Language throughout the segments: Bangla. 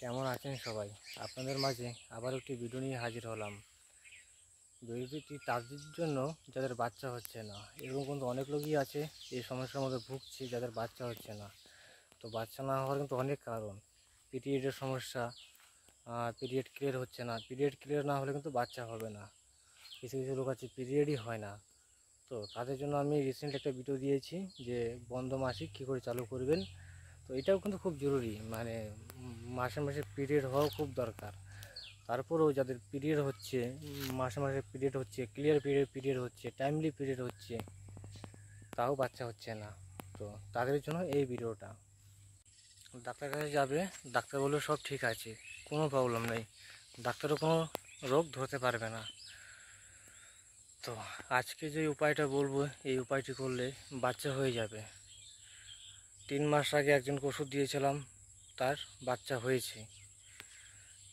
কেমন আছেন সবাই? আপনাদের মাঝে আবার একটি ভিডিও নিয়ে হাজির হলাম। ভিডিওটি তাদের জন্য যাদের বাচ্চা হচ্ছে না। এরকম কিন্তু অনেক লোকই আছে এই সমস্যার মধ্যে ভুগছে, যাদের বাচ্চা হচ্ছে না। তো বাচ্চা না হওয়ার কিন্তু অনেক কারণ। পিরিয়ডের সমস্যা, পিরিয়ড ক্লিয়ার হচ্ছে না। পিরিয়ড ক্লিয়ার না হলে কিন্তু বাচ্চা হবে না। কিছু কিছু লোক আছে পিরিয়ডই হয় না। তো তাদের জন্য আমি রিসেন্ট একটা ভিডিও দিয়েছি যে বন্ধ মাসিক কী করে চালু করবেন। তো এটাও কিন্তু খুব জরুরি, মানে মাসে মাসে পিরিয়ড হওয়াও খুব দরকার। তারপরেও যাদের পিরিয়ড হচ্ছে, মাসে মাসে পিরিয়ড হচ্ছে, ক্লিয়ার পিরিয়ড হচ্ছে, টাইমলি পিরিয়ড হচ্ছে, তাও বাচ্চা হচ্ছে না, তো তাদের জন্য এই ভিডিওটা। ডাক্তার কাছে যাবে, ডাক্তার বলবে সব ঠিক আছে, কোনো প্রবলেম নেই, ডাক্তারও কোনো রোগ ধরতে পারবে না। তো আজকে যে উপায়টা বলবো, এই উপায়টি করলে বাচ্চা হয়ে যাবে। 3 মাস আগে একজনকে ওষুধ দিয়েছিলাম, তার বাচ্চা হয়েছে।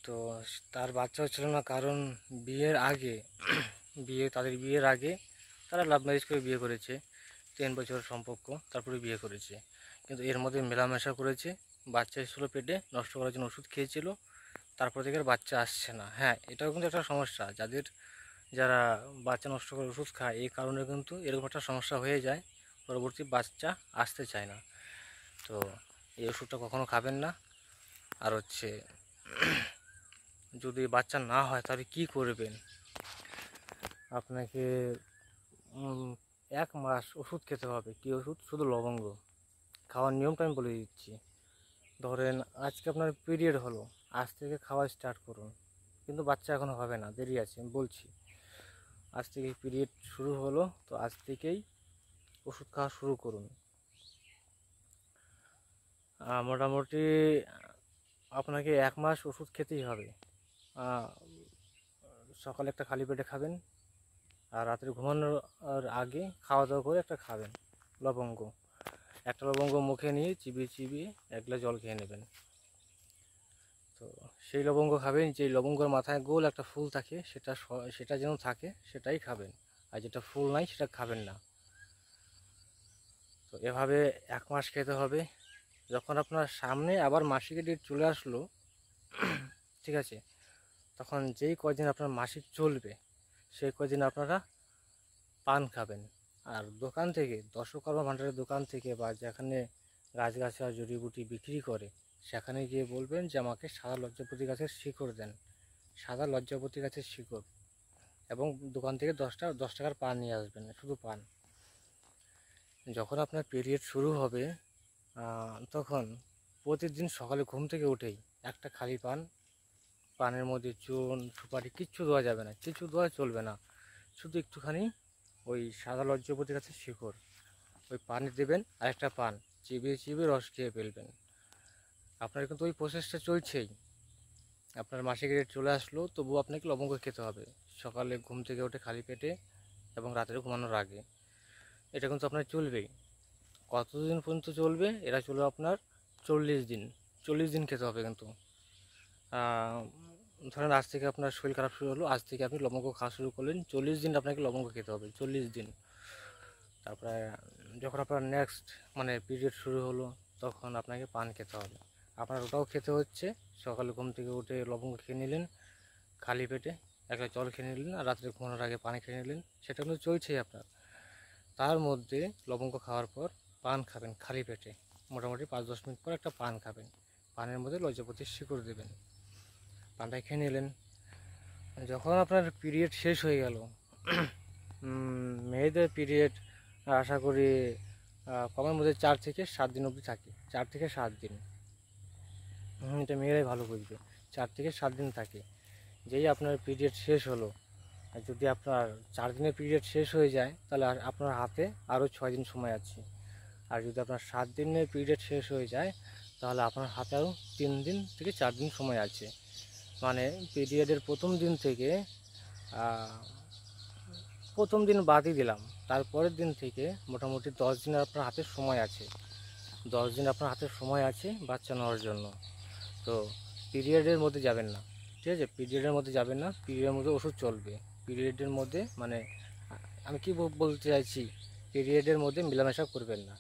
তো তার বাচ্চা হচ্ছিল না কারণ বিয়ের আগে তাদের বিয়ের আগে তারা লাভ ম্যারেজ করে বিয়ে করেছে। 3 বছর সম্পর্ক, তারপরে বিয়ে করেছে। কিন্তু এর মধ্যে মেলামেশা করেছে, বাচ্চা এসেছিলো পেটে, নষ্ট করার জন্য ওষুধ খেয়েছিল, তারপর থেকে আর বাচ্চা আসছে না। হ্যাঁ, এটাও কিন্তু একটা সমস্যা, যারা বাচ্চা নষ্ট করে ওষুধ খায়, এই কারণে কিন্তু এরকম একটা সমস্যা হয়ে যায়, পরবর্তী বাচ্চা আসতে চায় না। তো এই ওষুধটা কখনো খাবেন না। আর হচ্ছে যদি বাচ্চা না হয় তাহলে কি করবেন? আপনাকে 1 মাস ওষুধ খেতে হবে। কি ওষুধ? শুধু লবঙ্গ। খাওয়ার নিয়মটা আমি বলে দিচ্ছি। ধরেন আজকে আপনার পিরিয়ড হলো, আজ থেকে খাওয়া স্টার্ট করুন। কিন্তু বাচ্চা এখনও হবে না, দেরি আছে, আমি বলছি। আজ থেকে পিরিয়ড শুরু হলো, তো আজ থেকেই ওষুধ খাওয়া শুরু করুন। মোটামুটি আপনাকে 1 মাস ওষুধ খেতেই হবে। সকালে একটা খালি পেটে খাবেন, আর রাত্রে ঘুমানোর আগে খাওয়া দাওয়া করে একটা খাবেন লবঙ্গ। একটা লবঙ্গ মুখে নিয়ে চিবিয়ে চিবিয়ে 1 গ্লাস জল খেয়ে নেবেন। তো সেই লবঙ্গ খাবেন, যেই লবঙ্গর মাথায় গোল একটা ফুল থাকে, সেটা যেন থাকে, সেটাই খাবেন। আর যেটা ফুল নাই সেটা খাবেন না। তো এভাবে 1 মাস খেতে হবে। যখন আপনার সামনে আবার মাসিকের ডেট চলে আসলো, ঠিক আছে, তখন যেই কদিন আপনার মাসিক চলবে, সেই কদিন আপনারা পান খাবেন। আর দোকান থেকে, দশকর্মা ভাণ্ডারের দোকান থেকে বা যেখানে গাছগাছরা জড়িবুটি বিক্রি করে, সেখানে গিয়ে বলবেন যে আমাকে সাদা লজ্জাপতি গাছের শিকড় দেন, সাদা লজ্জাপতি গাছের শিকড়। এবং দোকান থেকে 10 টাকার পান নিয়ে আসবেন, শুধু পান। যখন আপনার পিরিয়ড শুরু হবে, তখন প্রতিদিন সকালে ঘুম থেকে উঠেই একটা খালি পান, পানের মধ্যে চুন সুপারি কিচ্ছু দেওয়া যাবে না, কিছু দেওয়া চলবে না, শুধু একটুখানি ওই সাদা লজ্জাপতি গাছের শিকড়, ওই পানি দেবেন, আর একটা পান চিবিয়ে চিবিয়ে রস খেয়ে ফেলবেন। আপনার কিন্তু ওই প্রসেসটা চলছেই। আপনার মাসিক রেট চলে আসলো, তবুও আপনাকে লবঙ্গ খেতে হবে সকালে ঘুম থেকে উঠে খালি পেটে এবং রাত্রে ঘুমানোর আগে। এটা কিন্তু আপনার চলবেই। কতদিন পর্যন্ত চলবে? এটা চলবে আপনার 40 দিন। 40 দিন খেতে হবে কিন্তু। ধরেন আজ থেকে আপনার শরীর খারাপ শুরু হলো, আজ থেকে আপনি লবঙ্গ খাওয়া শুরু করলেন, 40 দিন আপনাকে লবঙ্গ খেতে হবে, 40 দিন। তারপরে যখন আপনার নেক্সট মানে পিরিয়ড শুরু হলো, তখন আপনাকে পান খেতে হবে। আপনার ওটাও খেতে হচ্ছে, সকালে ঘুম থেকে উঠে লবঙ্গ খেয়ে নিলেন খালি পেটে, 1 গ্লাস জল খেয়ে নিলেন, আর রাত্রে ঘুমানোর আগে পানি খেয়ে নিলেন, সেটা কিন্তু চলছেই আপনার। তার মধ্যে লবঙ্গ খাওয়ার পর পান খাবেন খালি পেটে, মোটামুটি 5-10 মিনিট পর একটা পান খাবেন, পানের মধ্যে লজ্জাপতির শিকড় দেবেন, পানটা খেয়ে নিলেন। যখন আপনার পিরিয়ড শেষ হয়ে গেল, মেয়েদের পিরিয়ড আশা করি কমের মধ্যে 4 থেকে 7 দিন অবধি থাকে, 4 থেকে 7 দিন। এটা মেয়েরাই ভালো বুঝবে, 4 থেকে 7 দিন থাকে। যেই আপনার পিরিয়ড শেষ হলো, আর যদি আপনার 4 দিনের পিরিয়ড শেষ হয়ে যায়, তাহলে আপনার হাতে আরও 6 দিন সময় আছে। আর যদি আপনার 7 দিনের পিরিয়ড শেষ হয়ে যায়, তাহলে আপনার হাতে আরও 3 দিন থেকে 4 দিন সময় আছে। মানে পিরিয়ডের প্রথম দিন থেকে, প্রথম দিন বাদই দিলাম, তারপরের দিন থেকে মোটামুটি 10 দিন আপনার হাতে সময় আছে। 10 দিন আপনার হাতে সময় আছে বাচ্চা নেওয়ার জন্য। তো পিরিয়ডের মধ্যে যাবেন না, ঠিক আছে? পিরিয়ডের মধ্যে যাবেন না, পিরিয়ডের মধ্যে ওষুধ চলবে। পিরিয়ডের মধ্যে মানে আমি কি বলতে চাইছি, পিরিয়ডের মধ্যে মেলামেশা করবেন না।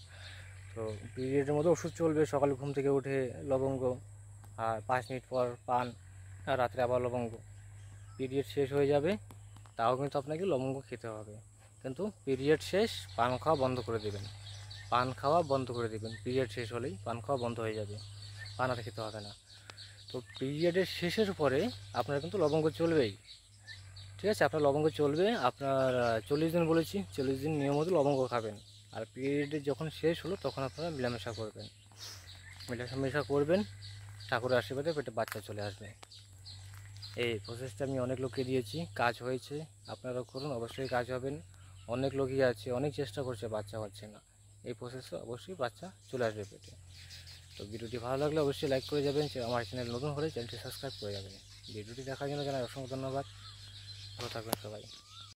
তো পিরিয়ডের মধ্যে ওষুধ চলবে, সকালে ঘুম থেকে উঠে লবঙ্গ আর 5 মিনিট পর পান, আর রাত্রে আবার লবঙ্গ। পিরিয়ড শেষ হয়ে যাবে, তাও কিন্তু আপনাকে লবঙ্গ খেতে হবে। কিন্তু পিরিয়ড শেষ, পান খাওয়া বন্ধ করে দেবেন। পান খাওয়া বন্ধ করে দেবেন, পিরিয়ড শেষ হলেই পান খাওয়া বন্ধ হয়ে যাবে, পান আর খেতে হবে না। তো পিরিয়ডের শেষের পরে আপনার কিন্তু লবঙ্গ চলবেই, ঠিক আছে? আপনার লবঙ্গ চলবে, আপনার 40 দিন বলেছি, 40 দিন নিয়মিত লবঙ্গ খাবেন। আর পিরিয়ডে যখন শেষ হলো তখন আপনারা মেলামেশা করবেন, মেলামেশা করবেন, ঠাকুরের আশীর্বাদে পেটে বাচ্চা চলে আসবে। এই প্রসেসটা আমি অনেক লোককে দিয়েছি, কাজ হয়েছে। আপনারাও করুন, অবশ্যই কাজ হবেন। অনেক লোকই আছে, অনেক চেষ্টা করছে, বাচ্চা হচ্ছে না। এই প্রসেসে অবশ্যই বাচ্চা চলে আসবে পেটে। তো ভিডিওটি ভালো লাগলে অবশ্যই লাইক করে যাবেন, আমার চ্যানেল নতুন হলে চ্যানেলটি সাবস্ক্রাইব করে যাবেন। ভিডিওটি দেখার জন্য জানাই অসংখ্য ধন্যবাদ। ভালো থাকবেন সবাই।